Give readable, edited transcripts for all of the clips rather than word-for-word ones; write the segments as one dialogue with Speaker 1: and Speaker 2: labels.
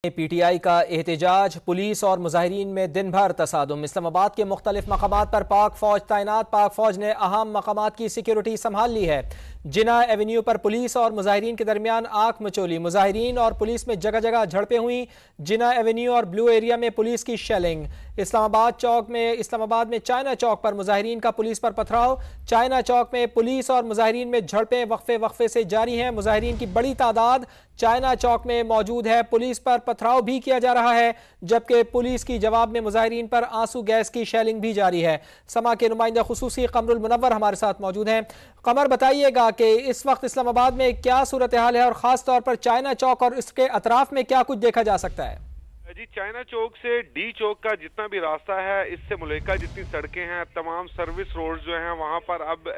Speaker 1: PTI का एहतजाज, police और मुजाहिरीन में दिन भर तसादुम। इस्लामाबाद के मुख्तलिफ मकामात पर पाक फौज तैनात। पाक फौज ने अहम मकामात की सिक्योरिटी संभाल ली है। जिना एवेन्यू पर पुलिस और मुजाहिरीन के दरमियान आंख मचोली। मुजाहिरीन और पुलिस में जगह जगह झड़पें हुई। जिना एवेन्यू और ब्लू एरिया में पुलिस की शेलिंग। इस्लामाबाद में चाइना चौक पर मुजाहिरीन का पुलिस पर पथराव। चाइना चौक में पुलिस और मुजाहिरीन में झड़पें वक्फे से जारी हैं। मुजाहिरीन की बड़ी तादाद चाइना चौक में मौजूद है। पुलिस पर पथराव भी किया जा रहा है, जबकि पुलिस की जवाब में मुजाहिरीन पर आंसू गैस की शेलिंग भी जारी है। समा के नुमाइंदा खुसूसी कमरुल मुनव्वर हमारे साथ मौजूद हैं। कमर, बताइएगा कि इस वक्त इस्लामाबाद में क्या सूरत हाल है और खास तौर पर चाइना चौक और इसके अतराफ में क्या कुछ देखा जा सकता है?
Speaker 2: जी, चाइना चौक से डी चौक का जितना भी रास्ता है, इससे मुलेका जितनी सड़कें हैं, तमाम सर्विस रोड जो हैं, वहां पर अब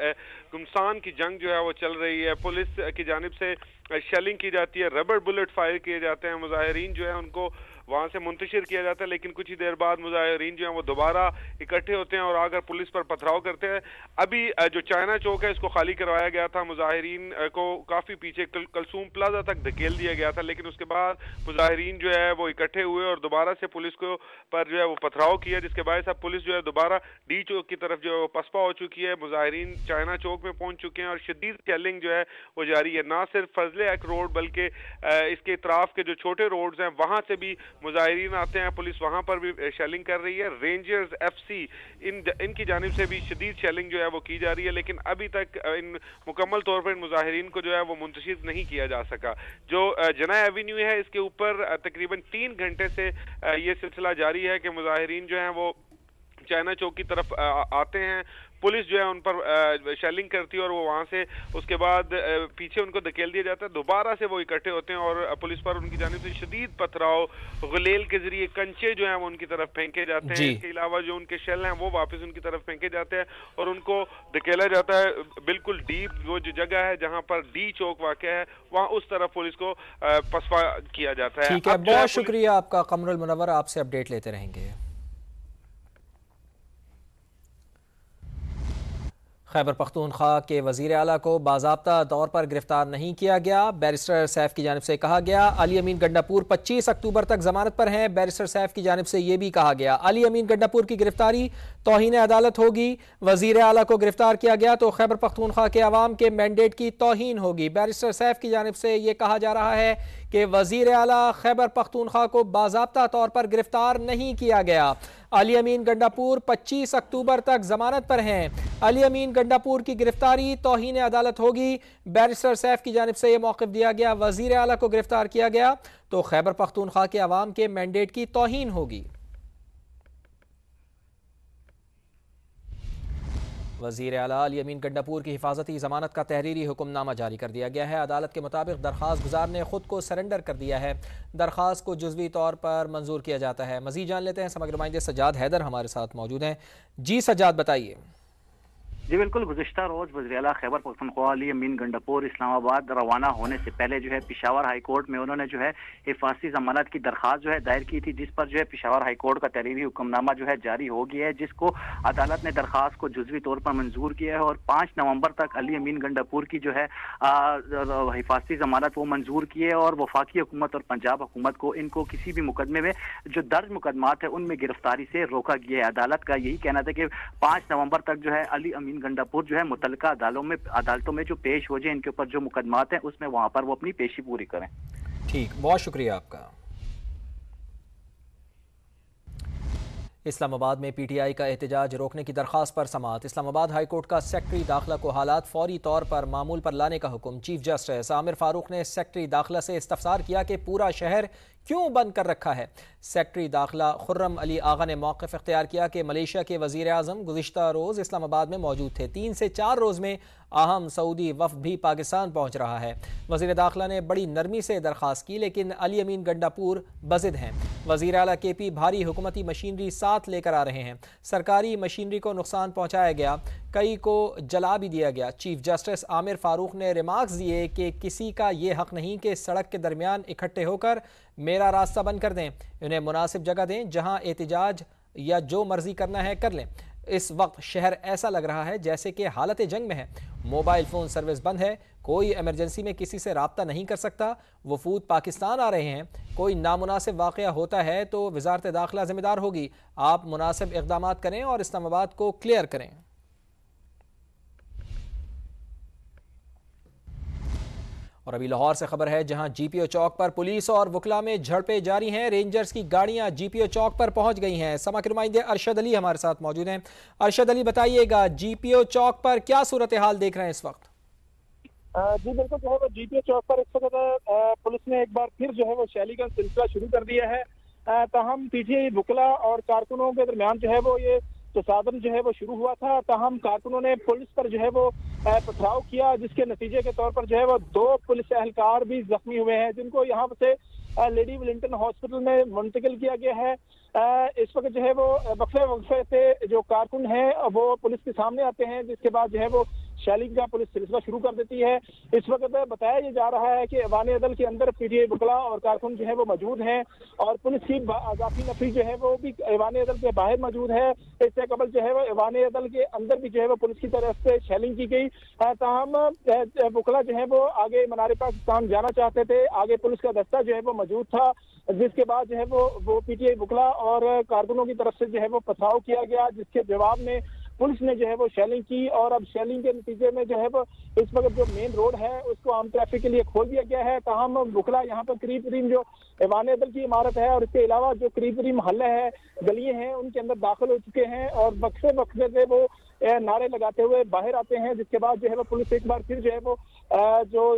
Speaker 2: गुमसान की जंग जो है वो चल रही है। पुलिस की जानिब से शेलिंग की जाती है, रबर बुलेट फायर किए जाते हैं। मुजाहिरीन जो है उनको वहां से मुंतशिर किया जाता है, लेकिन कुछ ही देर बाद मुजाहिरीन जो है वो दोबारा इकट्ठे होते हैं और आकर पुलिस पर पथराव करते हैं। अभी जो चाइना चौक है इसको खाली करवाया गया था। मुजाहिरीन को काफी पीछे कलसूम प्लाजा तक धकेल दिया गया था, लेकिन उसके बाद मुजाहिरीन जो है वो इकट्ठे हुए और दोबारा से पुलिस को पर जो है वो पथराव किया, जिसके बाद अब पुलिस जो है दोबारा डी चौक की तरफ जो है वो पसपा हो चुकी है। मुजाहिरीन चाइना चौक में पहुंच चुके हैं और शदीद शेलिंग जो है वो जारी है। ना सिर्फ फजले एक रोड बल्कि इसके इतराफ के जो छोटे रोड्स हैं वहां से भी मुजाहिरीन आते हैं। पुलिस वहां पर भी शेलिंग कर रही है। रेंजर्स एफसी इनकी जानिब से भी शदीद शेलिंग जो है वो की जा रही है, लेकिन अभी तक इन मुकम्मल तौर पर इन मुजाहिरीन को जो है वो मुंतशिर नहीं किया जा सका। जो जना एवेन्यू है इसके ऊपर तकरीबन 3 घंटे से ये सिलसिला जारी है कि मुजाहिरीन जो है वो चाइना चौक की तरफ आते हैं। पुलिस जो है उन पर शेलिंग करती है और वो वहां से उसके बाद पीछे उनको धकेल दिया जाता है। दोबारा से वो इकट्ठे होते हैं और पुलिस पर उनकी जानिब से शदीद पथराव, गुलेल के जरिए कंचे जो हैं वो उनकी तरफ फेंके जाते हैं। इसके अलावा जो उनके शेल हैं वो वापस उनकी तरफ फेंके जाते हैं और उनको धकेला जाता है बिल्कुल डीप वो जो जगह है जहाँ पर डी चौक वाक़या है, वहाँ उस तरफ पुलिस को पसपा किया जाता है।
Speaker 1: ठीक है, बहुत शुक्रिया आपका कमरुल मुनव्वर, आपसे अपडेट लेते रहेंगे। खैबर पख्तूनख्वा के वज़ीर आला को बाज़ाब्ता तौर पर गिरफ्तार नहीं किया गया। बैरिस्टर सैफ की जानिब से कहा गया। अली अमीन गंडापुर 25 अक्टूबर तक जमानत पर हैं। बैरिस्टर सैफ की जानिब से यह भी कहा गया अली अमीन गंडापुर की गिरफ्तारी तौहीन अदालत होगी। वज़ीर आला को गिरफ्तार किया गया तो खैबर पख्तूनख्वा के अवाम के मैंडेट की तौहीन होगी। बैरिस्टर सैफ की जानिब से यह कहा जा रहा है कि वज़ीर आला खैबर पख्तूनख्वा को बाज़ाब्ता तौर पर गिरफ्तार नहीं किया गया। अली अमीन गंडापुर 25 अक्टूबर तक जमानत पर हैं। अली अमीन गंडापुर की गिरफ्तारी तौहीन अदालत होगी। बैरिस्टर सैफ की जानिब से यह मौक़िफ़ दिया गया। वज़ीर आला को गिरफ्तार किया गया तो खैबर पख्तूनख्वा के अवाम के मैंडेट की तौहीन होगी। वज़ीर आला अली अमीन गंडापुर की हिफाजती ज़मानत का तहरीरी हुक्मनामा जारी कर दिया गया है। अदालत के मुताबिक दरख्वास्त गुजार ने खुद को सरेंडर कर दिया है। दरख्वास्त को जुज़वी तौर पर मंजूर किया जाता है। मज़ीद जान लेते हैं, समग्र नुमाइंदे सज्जाद हैदर हमारे साथ मौजूद हैं। जी सज्जाद, बताइए।
Speaker 3: जी बिल्कुल, गुज़िश्ता रोज वज़ीर आला खैबर पख्तूनख्वा अली अमीन गंडापुर इस्लामाबाद रवाना होने से पहले जो है पेशावर हाई कोर्ट में उन्होंने जो है हिफाजती ज़मानत की दरख्वास्त जो है दायर की थी, जिस पर जो है पेशावर हाई कोर्ट का तहरीरी हुक्मनामा जो है जारी हो गया है, जिसको अदालत ने दरख्वास्त को जुज़वी तौर पर मंजूर किया है और 5 नवंबर तक अली अमीन गंडापुर की जो है हिफाजती ज़मानत वो मंजूर की है और वफाकी हुकूमत और पंजाब हुकूमत को इनको किसी भी मुकदमे में जो दर्ज मुकदमात है उनमें गिरफ्तारी से रोका गया है। अदालत का यही कहना था कि 5 नवंबर तक जो है अली अमीन गंडापुर जो है मुतल्लिका अदालतों में जो पेश हो जाए, इनके ऊपर जो मुकदमात हैं उसमें वहां पर वो अपनी पेशी पूरी करें।
Speaker 1: ठीक, बहुत शुक्रिया आपका। इस्लामाबाद में पीटीआई का एहतजाज रोकने की दरख्वास्त पर समाअत। इस्लामाबाद हाई कोर्ट का सेक्रेटरी दाखिला को हालात फौरी तौर पर मामूल पर लाने का हुक्म। चीफ जस्टिस आमिर फारूक ने सेक्रेटरी दाखिला से इस्तफसार किया कि पूरा शहर क्यों बंद कर रखा है। सेक्रेटरी दाखिला खुर्रम अली आगा ने मौक़िफ़ इख्तियार किया कि मलेशिया के वज़ीर आज़म गुज़िश्ता रोज़ इस्लामाबाद में मौजूद थे। 3 से 4 रोज़ में अहम सऊदी वफ़द भी पाकिस्तान पहुँच रहा है। वज़ीर दाखिला ने बड़ी नरमी से दरख्वास्त की, लेकिन अली अमीन गंडापुर बज़िद हैं। वज़ीर आला KP भारी हुकूमती मशीनरी साथ लेकर आ रहे हैं। सरकारी मशीनरी को नुकसान पहुँचाया गया, कई को जला भी दिया गया। चीफ जस्टिस आमिर फारूक ने रिमार्क्स दिए कि किसी का ये हक़ नहीं कि सड़क के दरमियान इकट्ठे होकर मेरा रास्ता बंद कर दें। उन्हें मुनासिब जगह दें जहां एहतजाज या जो मर्जी करना है कर लें। इस वक्त शहर ऐसा लग रहा है जैसे कि हालत जंग में है। मोबाइल फ़ोन सर्विस बंद है, कोई इमरजेंसी में किसी से राब्ता नहीं कर सकता। वफूद पाकिस्तान आ रहे हैं, कोई नामुनासिब वाक़या होता है तो वज़ारत दाखिला ज़िम्मेदार होगी। आप मुनासिब इक़दाम करें और इस्लामाबाद को क्लियर करें। और अभी लाहौर से खबर है, जहां जीपीओ चौक पर पुलिस और वकला में झड़पें जारी हैं। रेंजर्स की गाड़ियां जीपीओ चौक पर पहुंच गई हैं। समा के नुमाइंदे अरशद अली हमारे साथ मौजूद हैं। अरशद अली, बताइएगा जीपीओ चौक पर क्या सूरत हाल देख रहे हैं इस वक्त?
Speaker 4: जी बिल्कुल, जो है वो जीपीओ चौक पर इस वक्त पुलिस ने एक बार फिर जो है वो शैली का सिलसिला शुरू कर दिया है। ताहम पीटीआई वकला और कारकुनों के दरमियान जो है वो ये तसादम जो है वो शुरू हुआ था। ताहम कारकुनों ने पुलिस पर जो है वो पथराव किया, जिसके नतीजे के तौर पर जो है वो 2 पुलिस एहलकार भी जख्मी हुए हैं, जिनको यहाँ से लेडी विलिंगटन हॉस्पिटल में मुंतकिल किया गया है। इस वक्त जो है वो वक्फे से जो कारकुन हैं वो पुलिस के सामने आते हैं, जिसके बाद जो है वो शैलिंग का पुलिस सिलसिला शुरू कर देती है। इस वक्त बताया ये जा रहा है कि ऐवान अदल के अंदर पीटीआई वकला और कारकुन जो है वो मौजूद हैं और पुलिस की अजाफी नफरी जो है वो भी ऐवान अदल के बाहर मौजूद है। इससे कबल जो है वो ऐवान अदल के अंदर भी जो है वो पुलिस की तरफ से शैलिंग की गई। ताहम वकला जो है वो आगे मनारे पाकिस्तान जाना चाहते थे, आगे पुलिस का दस्ता जो है वो मौजूद था, जिसके बाद जो है वो पीटीआई वकला और कारकुनों की तरफ से जो है वो पथराव किया गया, जिसके जवाब में पुलिस ने जो है वो शेलिंग की। और अब शेलिंग के नतीजे में जो है वो इस वक्त जो मेन रोड है उसको आम ट्रैफिक के लिए खोल दिया गया है। ताहम वकला यहाँ पर करीब करीब जो ऐवान अदल की इमारत है और इसके अलावा जो करीब करीब मोहल्ले हैं, गलियां हैं, उनके अंदर दाखिल हो चुके हैं और वक्फे से वो नारे लगाते हुए बाहर आते हैं, जिसके बाद जो है वो पुलिस एक बार फिर जो है वो जो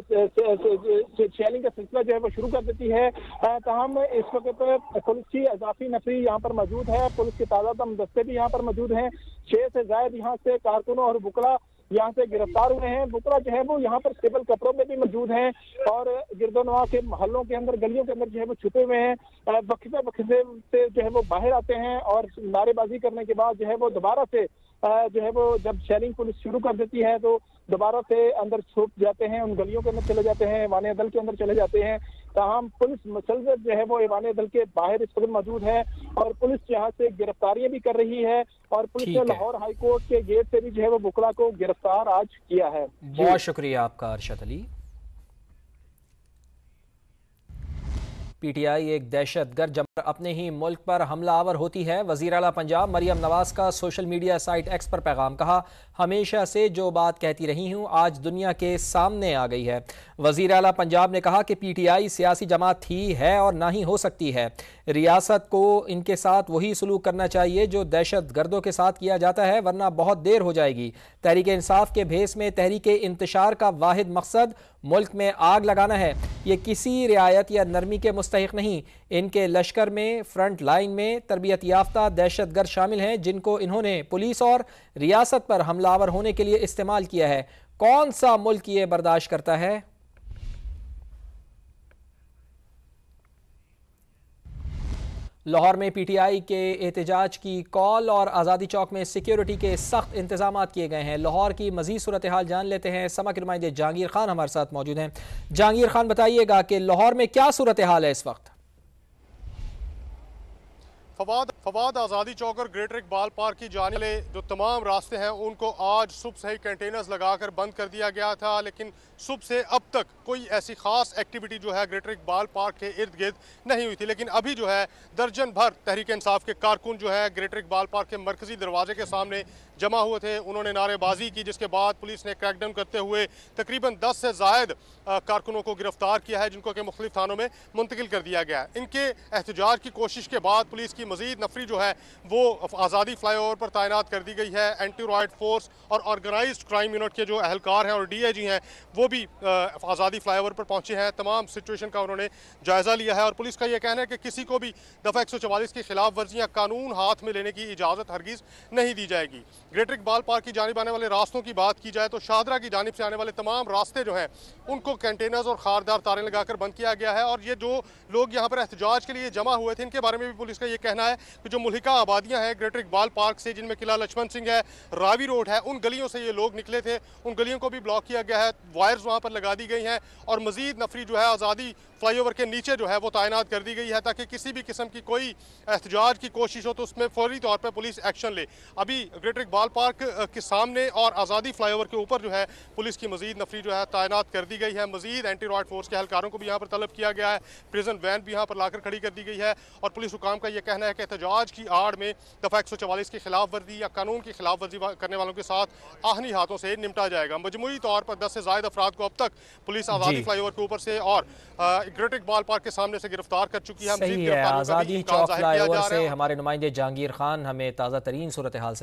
Speaker 4: शेलिंग का सिलसिला जो है वो शुरू कर देती है। ताहम इस वक्त पुलिस की अजाफी नफरी यहाँ पर मौजूद है, पुलिस के ताज़ा दम दस्ते भी यहाँ पर मौजूद हैं। 6 से ज्यादा यहाँ से कारकुनों और वकला यहाँ से गिरफ्तार हुए हैं। वकला जो है वो यहाँ पर सिविल कपड़ों में भी मौजूद हैं और गिरदोनवा के मोहल्लों के अंदर, गलियों के अंदर जो है वो छुपे हुए हैं। वक्फे से जो है वो बाहर आते हैं और नारेबाजी करने के बाद जो है वो दोबारा से जो है वो जब शेलिंग पुलिस शुरू कर देती है तो दोबारा से अंदर छुप जाते हैं, उन गलियों के अंदर चले जाते हैं, ऐवान अदल के अंदर चले जाते हैं। ताहम पुलिस मुसलसल जो है वो ऐवान अदल के बाहर इस वक्त मौजूद है और पुलिस यहाँ से गिरफ्तारियां भी कर रही है और पुलिस ने लाहौर हाई कोर्ट के गेट से भी जो है वो वकला को गिरफ्तार आज किया है।
Speaker 1: बहुत शुक्रिया आपका अरशद अली। पीटीआई एक दहशतगर्द जब अपने ही मुल्क पर हमलावर होती है। वज़ीर आला पंजाब मरियम नवाज का सोशल मीडिया साइट एक्स पर पैगाम, कहा हमेशा से जो बात कहती रही हूँ आज दुनिया के सामने आ गई है। वज़ीर आला पंजाब ने कहा कि पीटीआई सियासी जमात थी, है और ना ही हो सकती है। रियासत को इनके साथ वही सलूक करना चाहिए जो दहशत गर्दों के साथ किया जाता है, वरना बहुत देर हो जाएगी। तहरीक इंसाफ के भेस में तहरीक इंतशार का वाहिद मकसद मुल्क में आग लगाना है। ये किसी रियायत या नरमी के मुस्तहिक नहीं। इनके लश्कर में फ्रंट लाइन में तरबियत याफ्ता दहशतगर्द शामिल हैं, जिनको इन्होंने पुलिस और रियासत पर हमलावर होने के लिए इस्तेमाल किया है। कौन सा मुल्क ये बर्दाश्त करता है? लाहौर में पीटीआई के एहतजाज की कॉल और आज़ादी चौक में सिक्योरिटी के सख्त इंतजाम किए गए हैं। लाहौर की मजीद सूरत हाल जान लेते हैं। समा के नुमाइंदे जहांगीर खान हमारे साथ मौजूद हैं। जहांगीर खान, बताइएगा कि लाहौर में क्या सूरत हाल है इस वक्त?
Speaker 5: फवाद आज़ादी चौक और ग्रेटर इकबाल पार्क की जाने वाले जो तमाम रास्ते हैं उनको आज सुबह से ही कंटेनर्स लगाकर बंद कर दिया गया था, लेकिन सुबह से अब तक कोई ऐसी खास एक्टिविटी जो है ग्रेटर इकबाल पार्क के इर्द गिर्द नहीं हुई थी। लेकिन अभी जो है दर्जन भर तहरीक इंसाफ के कारकुन जो है ग्रेटर इकबाल पार्क के मरकजी दरवाजे के सामने जमा हुए थे। उन्होंने नारेबाजी की, जिसके बाद पुलिस ने क्रैकडाउन करते हुए तकरीबन 10 से ज़ायद कारकुनों को गिरफ्तार किया है, जिनको कि मुख्तलिफ थानों में मुंतकिल कर दिया गया है। इनके एहतजाज की कोशिश के बाद पुलिस की मजीद नफरी जो है वो आज़ादी फ्लाईओवर पर तैनात कर दी गई है। एंटी राइट फोर्स और ऑर्गेनाइज्ड क्राइम यूनिट के जो एहलकार हैं और DIG हैं वो भी आज़ादी फ्लाईओवर पर पहुंचे हैं। तमाम सिचुएशन का उन्होंने जायज़ा लिया है और पुलिस का यह कहना है कि किसी को भी दफ़ा 144 की खिलाफ वर्जियाँ कानून हाथ में लेने की इजाज़त हरगिज़ नहीं दी जाएगी। ग्रेटर इकबाल पार्क की जानिब आने वाले रास्तों की बात की जाए तो शाहदरा की जानिब से आने वाले तमाम रास्ते जो हैं उनको कंटेनर्स और खारदार तारें लगाकर बंद किया गया है। और ये जो लोग यहाँ पर एहतजाज के लिए जमा हुए थे, इनके बारे में भी पुलिस का ये कहना है कि जो मुल्हिका आबादियाँ हैं ग्रेटर इकबाल पार्क से, जिनमें किला लक्ष्मण सिंह है, रावी रोड है, उन गलियों से ये लोग निकले थे। उन गलियों को भी ब्लॉक किया गया है, वायर्स वहाँ पर लगा दी गई हैं और मजीद नफरी जो है आज़ादी फ्लाईओवर के नीचे जो है वो तैनात कर दी गई है, ताकि किसी भी किस्म की कोई एहतजाज की कोशिश हो तो उसमें फौरी तौर पर पुलिस एक्शन ले। अभी ग्रेटर इकबाल पार्क के सामने और आज़ादी फ्लाईओवर के ऊपर जो है पुलिस की मजीद नफरी जो है तैनात कर दी गई है। मजीद एंटी रॉयड फोर्स के एहलकारों को भी यहाँ पर तलब किया गया है। प्रिजन वैन भी यहाँ पर लाकर खड़ी कर दी गई है और पुलिस हुकाम का यह कहना है कि एहतजाज की आड़ में दफ़ा 144 की खिलाफ वर्जी या कानून की खिलाफ वर्जी करने वालों के साथ आहनी हाथों से निपटा जाएगा। मजमूई तौर पर 10 से ज़ायद अफराद को अब तक पुलिस आज़ादी फ्लाईओवर के ऊपर से और ग्रेटर इकबाल पार्क के सामने से गिरफ्तार कर चुकी है।
Speaker 1: सही है, आज़ादी चौक फ्लाईओवर से हमारे नुमाइंदे जहांगीर खान हमें ताज़ा तरीन सूरत हाल से